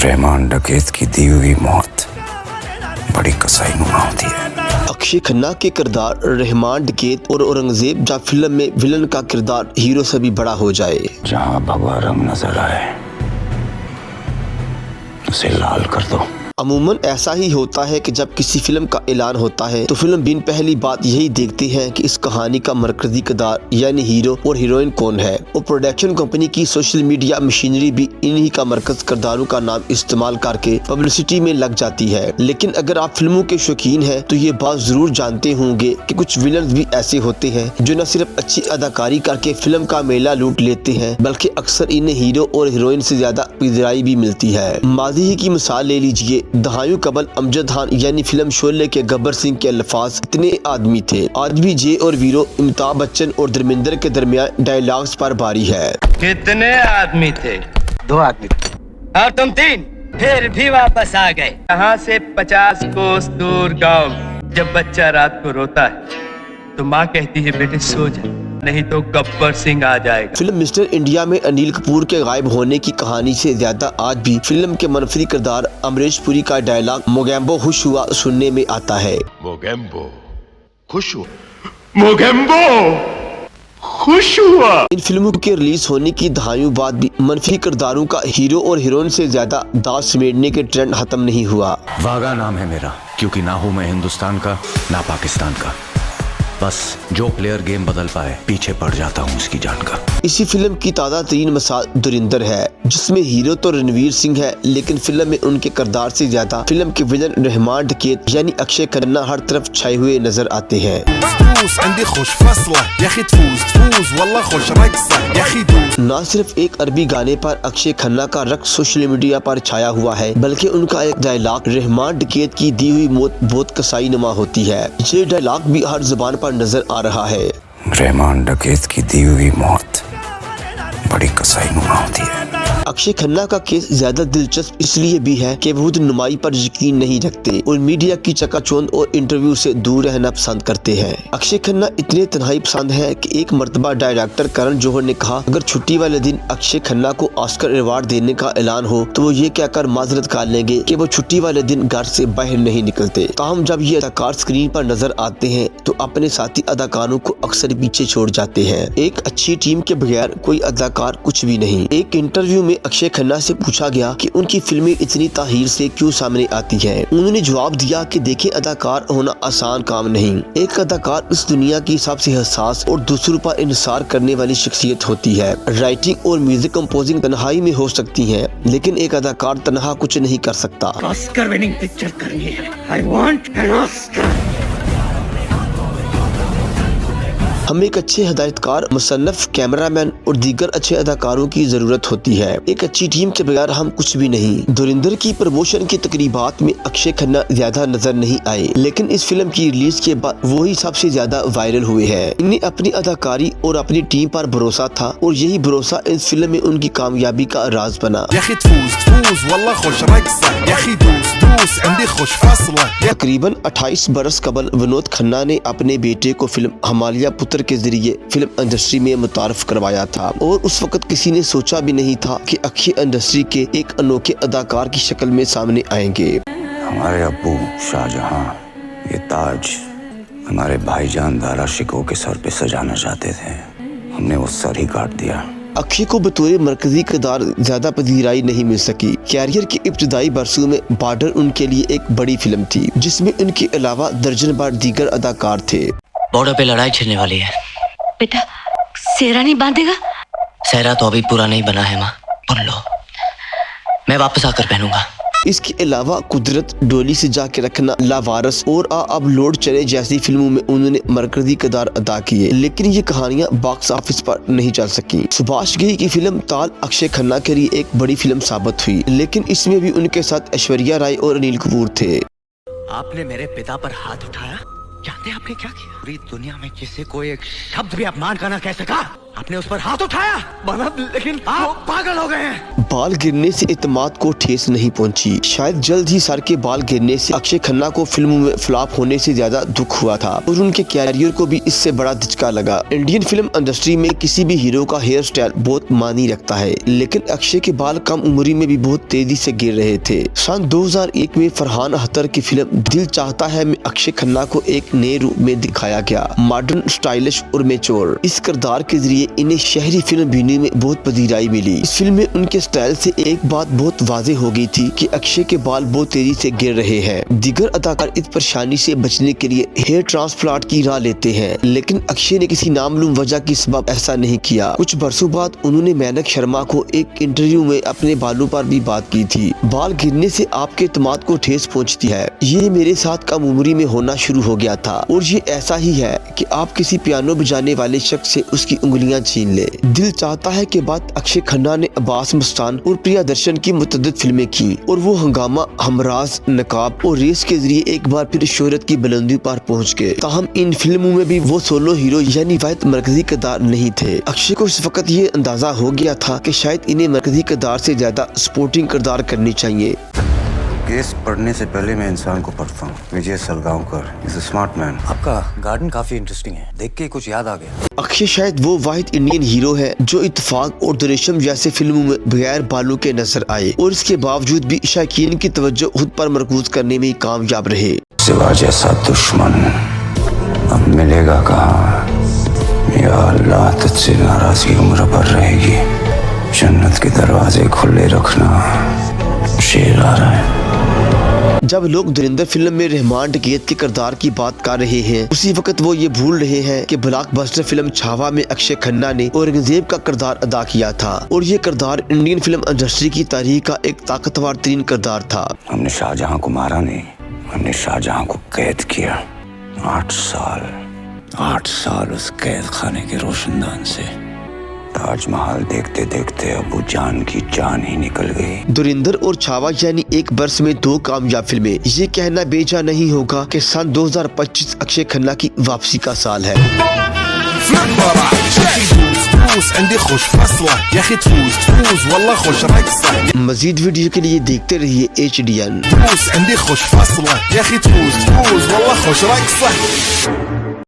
रहमान डकैत की दी हुई मौत बड़ी कसाईनुमा होती है। अक्षय खन्ना के किरदार रहमान डकैत और औरंगजेब जब फिल्म में विलन का किरदार हीरो से भी बड़ा हो जाए। जहाँ भगवा रंग नजर आए उसे लाल कर दो। अमूमन ऐसा ही होता है कि जब किसी फिल्म का ऐलान होता है तो फिल्म बिन पहली बात यही देखते हैं कि इस कहानी का मरकजी किरदार यानी हीरो और हीरोइन कौन है, और प्रोडक्शन कंपनी की सोशल मीडिया मशीनरी भी इन्हीं का मरकज किरदारों का नाम इस्तेमाल करके पब्लिसिटी में लग जाती है। लेकिन अगर आप फिल्मों के शौकीन हैं तो ये बात जरूर जानते होंगे कि कुछ विलन भी ऐसे होते हैं जो न सिर्फ अच्छी अदाकारी करके फिल्म का मेला लूट लेते हैं बल्कि अक्सर इन्हें हीरो और हीरोइन से ज्यादा पिजराई भी मिलती है। माजी ही की मिसाल ले लीजिए। दहायों कबल अमजद खान यानी फिल्म शोले के गब्बर सिंह के अल्फाज इतने आदमी थे। आज भी जे और वीरो अमिताभ बच्चन और धर्मेंद्र के दरमियान डायलॉग्स पर भारी है। कितने आदमी थे? 2 आदमी। और तुम 3 फिर भी वापस आ गए। यहाँ से 50 कोस दूर गांव जब बच्चा रात को रोता है तो माँ कहती है बेटे सो जा, नहीं तो गब्बर सिंह आ जाएगा। फिल्म मिस्टर इंडिया में अनिल कपूर के गायब होने की कहानी से ज्यादा आज भी फिल्म के मनफरी किरदार अमरीश पुरी का डायलॉग मोगैम्बो खुश हुआ सुनने में आता है। मोगैम्बो खुश हुआ, मोगैम्बो खुश हुआ। इन फिल्मों के रिलीज होने की दहाइयों बाद भी मनफी किरदारों का हीरो और हीरोइन से ज्यादा दाव समेटने के ट्रेंड खत्म नहीं हुआ। वागा नाम है मेरा, क्योंकि ना हूँ मैं हिंदुस्तान का ना पाकिस्तान का। बस जो प्लेयर गेम बदल पाए पीछे पड़ जाता हूँ उसकी जान का। इसी फिल्म की ताज़ा तरीन मिसाल धुरिंदर है, जिसमें हीरो तो रणवीर सिंह है लेकिन फिल्म में उनके किरदार से ज्यादा फिल्म के विलन रहमान डकैत यानी अक्षय खन्ना हर तरफ छाए हुए नजर आते हैं। न सिर्फ एक अरबी गाने पर अक्षय खन्ना का रक्स सोशल मीडिया पर छाया हुआ है बल्कि उनका एक डायलॉग रहमान डकैत की दी हुई मौत बहुत कसाईनुमा होती है। ये डायलॉग भी हर जुबान पर नजर आ रहा है। रहमान डकैत की दी हुई मौत बड़ी कसाईनुमा होती है। अक्षय खन्ना का केस ज्यादा दिलचस्प इसलिए भी है कि वो नुमाई पर यकीन नहीं रखते और मीडिया की चकाचौंध और इंटरव्यू से दूर रहना पसंद करते हैं। अक्षय खन्ना इतने तन्हाई पसंद है कि एक मर्तबा डायरेक्टर करण जौहर ने कहा अगर छुट्टी वाले दिन अक्षय खन्ना को ऑस्कर अवार्ड देने का ऐलान हो तो वो ये कहकर माजरत कर लेंगे कि वो छुट्टी वाले दिन घर से बाहर नहीं निकलते। ताहम जब ये अदाकार स्क्रीन पर नजर आते हैं तो अपने साथी अदाकारों को अक्सर पीछे छोड़ जाते हैं। एक अच्छी टीम के बगैर कोई अदाकार कुछ भी नहीं। एक इंटरव्यू में अक्षय खन्ना से पूछा गया कि उनकी फिल्में इतनी ताहीर से क्यों सामने आती हैं। उन्होंने जवाब दिया कि देखें, अदाकार होना आसान काम नहीं। एक अदाकार इस दुनिया की सबसे हसास और दूसरों पर इंसार करने वाली शख्सियत होती है। राइटिंग और म्यूजिक कंपोजिंग तन्हाई में हो सकती है लेकिन एक अदाकार तन्हा कुछ नहीं कर सकता। ऑस्कर विनिंग पिक्चर करनी है। I want an Oscar। हमें एक अच्छे हिदायतकार, मुसन्नफ, कैमरामैन और दीगर अच्छे अदाकारों की जरूरत होती है। एक अच्छी टीम के बगैर हम कुछ भी नहीं। धुरिंदर की प्रमोशन की तकरीबात में अक्षय खन्ना ज्यादा नजर नहीं आए लेकिन इस फिल्म की रिलीज के बाद वो ही सबसे ज्यादा वायरल हुए हैं। इन्हें अपनी अदाकारी और अपनी टीम पर भरोसा था और यही भरोसा इस फिल्म में उनकी कामयाबी का राज बना। तकरीबन 28 बरस कबल विनोद खन्ना ने अपने बेटे को फिल्म हमालिया पुत्र के जरिए फिल्म इंडस्ट्री में मुतारफ करवाया था और उस वक्त किसी ने सोचा भी नहीं था कि अक्षय इंडस्ट्री के एक अनोखे अदाकार की शक्ल में सामने आएंगे। हमारे अब्बू शाहजहां ये ताज हमारे भाईजान दारा शिको के सर पे सजाना चाहते थे, हमने वो सर ही काट दिया। अक्षय को बतौर मरकजी किरदार ज्यादा पजीराई नहीं मिल सकी। कैरियर के इब्तदाई बरसों में बॉर्डर उनके लिए एक बड़ी फिल्म थी जिसमें उनके अलावा दर्जन बार दीगर अदाकार थे। बॉर्डर पे लड़ाई छिड़ने वाली है। बेटा सेहरा नहीं बांधेगा? सेहरा तो अभी पूरा नहीं बना है माँ, बुन लो, मैं वापस आकर पहनूंगा। इसके अलावा कुदरत, डोली से जाके रखना, लावारस और अब लोड चले जैसी फिल्मों में उन्होंने मरकजी किरदार अदा किए लेकिन ये कहानियां बॉक्स ऑफिस पर नहीं चल सकी। सुभाष घई की फिल्म ताल अक्षय खन्ना के लिए एक बड़ी फिल्म साबित हुई लेकिन इसमें भी उनके साथ ऐश्वर्या राय और अनिल कपूर थे। आपने मेरे पिता पर हाथ उठाया, जानते आपने क्या किया? पूरी दुनिया में किसी को एक शब्द भी अपमान का ना कह सका। आपने उस पर हाथ उठाया माना, लेकिन आप पागल हो गए हैं। बाल गिरने से इत्तेमाद को ठेस नहीं पहुंची। शायद जल्द ही सर के बाल गिरने से अक्षय खन्ना को फिल्म में फ्लॉप होने से ज्यादा दुख हुआ था और उनके कैरियर को भी इससे बड़ा झटका लगा। इंडियन फिल्म इंडस्ट्री में किसी भी हीरो का हेयर स्टाइल बहुत मायने रखता है, लेकिन अक्षय के बाल कम उम्र में भी बहुत तेजी से गिर रहे थे। सन 2001 में फरहान अख्तर की फिल्म दिल चाहता है में अक्षय खन्ना को एक नए रूप में दिखाया गया, मॉडर्न, स्टाइलिश और मैच्योर। इस किरदार के जरिए इन्हें शहरी फिल्म भीनी में बहुत पजीराई मिली। इस फिल्म में उनके स्टाइल से एक बात बहुत वाज़ेह हो गई थी कि अक्षय के बाल बहुत तेजी से गिर रहे हैं। दीगर अदाकार इस परेशानी से बचने के लिए हेयर ट्रांसप्लांट की राह लेते हैं, लेकिन अक्षय ने किसी नामालूम वजह की सबब ऐसा नहीं किया। कुछ बरसों बाद उन्होंने मेनक शर्मा को एक इंटरव्यू में अपने बालों पर भी बात की थी। बाल गिरने से आपके एतमाद को ठेस पहुँचती है। ये मेरे साथ कम उम्री में होना शुरू हो गया था और ये ऐसा ही है कि आप किसी पियानो बजाने वाले शख्स से उसकी उंगलियां छीन ले। दिल चाहता है के बाद अक्षय खन्ना ने अब्बास मस्तान और प्रियदर्शन की मुतअद्दिद फिल्में की और वो हंगामा, हमराज, नकाब और रेस के जरिए एक बार फिर शोहरत की बुलंदी पर पहुंच गए। ताहम इन फिल्मों में भी वो सोलो हीरो यानी वाहिद मरकजी किरदार नहीं थे। अक्षय को इस वक्त ये अंदाजा हो गया था कि शायद इन्हें मरकजी किरदार से ज्यादा सपोर्टिंग किरदार करनी चाहिए। केस पढ़ने से पहले मैं इंसान को पढ़ता हूँ। Vijay Salgaonkar is a smart man. आपका गार्डन काफी इंटरेस्टिंग है, देख के कुछ याद आ गया। अक्षय शायद वो वाहिद इंडियन हीरो है जो इत्तेफाक और दरेशम जैसे फिल्मों में बगैर बालों के नजर आए और इसके बावजूद भी शायकीन की तवज्जो खुद पर मरकूज करने में कामयाब रहे। सिवा जैसा दुश्मन अब मिलेगा कहाँ? या अल्लाह, तुझसे नाराजगी उम्र भर रहेगी। जन्नत के दरवाजे खुले रखना, शेर आ रहा है। जब लोग धुरंधर फिल्म में रहमान डकैत के किरदार की बात कर रहे हैं, उसी वक्त वो ये भूल रहे हैं कि ब्लॉकबस्टर फिल्म छावा में अक्षय खन्ना ने औरंगजेब का किरदार अदा किया था और ये किरदार इंडियन फिल्म इंडस्ट्री की तारीख का एक ताकतवर तरीन किरदार था। हमने शाहजहां को मारा नहीं, हमने शाहजहां को कैद किया। 8 साल उस कैद खाने के रोशनदान से। ताजमहल देखते देखते अबू जान की जान ही निकल गई। धुरंधर और छावा यानी एक बरस में 2 कामयाब फिल्में। ये कहना बेजा नहीं होगा कि सन 2025 अक्षय खन्ना की वापसी का साल है। मजीद वीडियो के लिए देखते रहिए HDN।